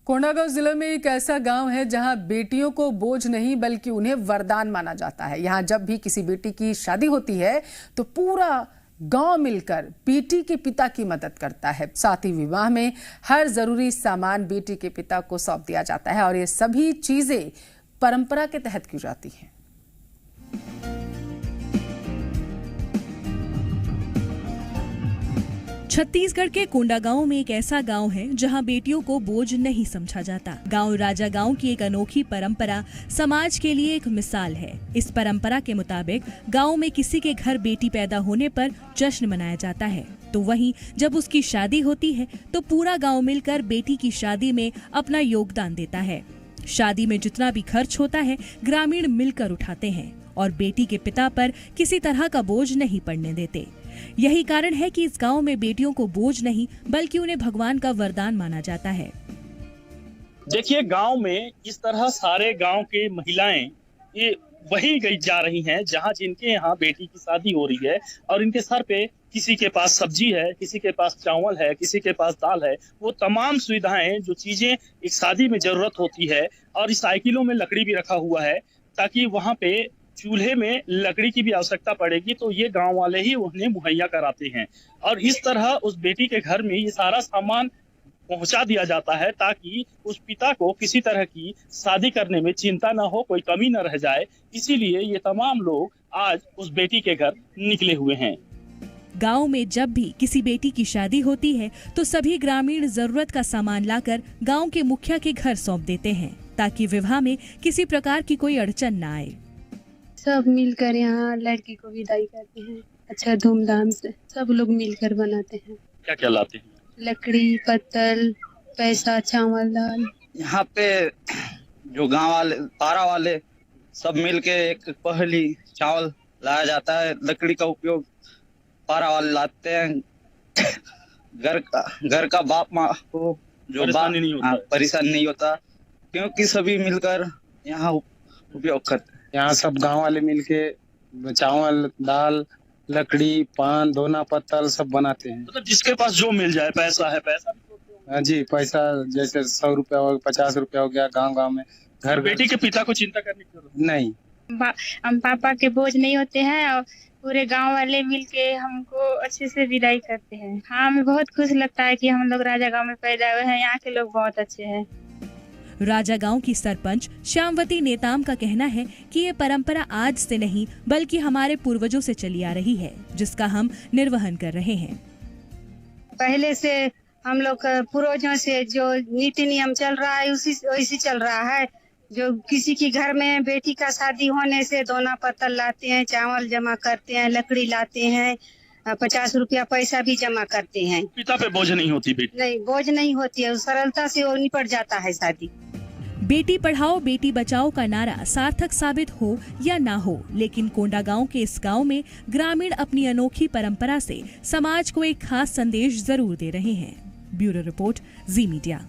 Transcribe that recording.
कोंडागांव जिले में एक ऐसा गांव है जहां बेटियों को बोझ नहीं बल्कि उन्हें वरदान माना जाता है। यहां जब भी किसी बेटी की शादी होती है तो पूरा गांव मिलकर बेटी के पिता की मदद करता है। साथ ही विवाह में हर जरूरी सामान बेटी के पिता को सौंप दिया जाता है और ये सभी चीजें परंपरा के तहत की जाती हैं। छत्तीसगढ़ के कोंडागांव में एक ऐसा गांव है जहां बेटियों को बोझ नहीं समझा जाता। गांव राजा गांव की एक अनोखी परंपरा समाज के लिए एक मिसाल है। इस परंपरा के मुताबिक गांव में किसी के घर बेटी पैदा होने पर जश्न मनाया जाता है, तो वहीं जब उसकी शादी होती है तो पूरा गांव मिलकर बेटी की शादी में अपना योगदान देता है। शादी में जितना भी खर्च होता है ग्रामीण मिलकर उठाते हैं और बेटी के पिता पर किसी तरह का बोझ नहीं पड़ने देते। यही कारण है कि इस गांव में बेटियों को बोझ नहीं बल्कि उन्हें भगवान का वरदान माना जाता है। देखिए, गांव में इस तरह सारे गांव के महिलाएं ये वही गई जा रही हैं जहां जिनके यहाँ बेटी की शादी हो रही है और इनके सर पे किसी के पास सब्जी है, किसी के पास चावल है, किसी के पास दाल है। वो तमाम सुविधाएं जो चीजें एक शादी में जरूरत होती है, और इस साइकिलों में लकड़ी भी रखा हुआ है ताकि वहां पे चूल्हे में लकड़ी की भी आवश्यकता पड़ेगी तो ये गांव वाले ही उन्हें मुहैया कराते हैं। और इस तरह उस बेटी के घर में ये सारा सामान पहुंचा दिया जाता है ताकि उस पिता को किसी तरह की शादी करने में चिंता न हो, कोई कमी न रह जाए। इसीलिए ये तमाम लोग आज उस बेटी के घर निकले हुए हैं। गांव में जब भी किसी बेटी की शादी होती है तो सभी ग्रामीण जरूरत का सामान लाकर गांव के मुखिया के घर सौंप देते हैं ताकि विवाह में किसी प्रकार की कोई अड़चन न आए। सब मिलकर यहाँ लड़की को विदाई करते हैं। अच्छा धूमधाम से सब लोग मिलकर बनाते हैं। क्या क्या लाते हैं? लकड़ी, पत्तल, पैसा, चावल, दाल। यहाँ पे जो गांव वाले, पारा वाले सब मिलके एक पहली चावल लाया जाता है। लकड़ी का उपयोग पारा वाले लाते हैं। घर का बाप माँ को जो परेशान नहीं होता क्योंकि सभी मिलकर यहाँ उपयोग करते हैं। यहाँ सब गांव वाले मिलके चावल, दाल, लकड़ी, पान, दोना, पत्तल सब बनाते हैं। मतलब जिसके पास जो मिल जाए, पैसा है पैसा भी जी, पैसा जैसे 100 रुपया हो, 50 रुपया हो गया गांव में। घर बेटी के पिता को चिंता करने की जरूरत नहीं। हम पापा के बोझ नहीं होते हैं और पूरे गांव वाले मिलके हमको अच्छे से विदाई करते हैं। हाँ, हमें बहुत खुश लगता है कि हम लोग राजा गांव में पैदा हुए हैं। यहाँ के लोग बहुत अच्छे हैं। राजा गांव की सरपंच श्यामवती नेताम का कहना है कि ये परंपरा आज से नहीं बल्कि हमारे पूर्वजों से चली आ रही है, जिसका हम निर्वहन कर रहे हैं। पहले से हम लोग पूर्वजों से जो नीति नियम चल रहा है उसी चल रहा है। जो किसी के घर में बेटी का शादी होने से दोना पत्तल लाते हैं, चावल जमा करते हैं, लकड़ी लाते हैं, 50 रुपया पैसा भी जमा करते हैं। पिता पे बोझ नहीं होती बेटी? नहीं, बोझ नहीं होती है। सरलता से वो निपट जाता है शादी। बेटी पढ़ाओ बेटी बचाओ का नारा सार्थक साबित हो या ना हो, लेकिन कोंडागांव के इस गांव में ग्रामीण अपनी अनोखी परंपरा से समाज को एक खास संदेश जरूर दे रहे हैं। ब्यूरो रिपोर्ट, जी मीडिया।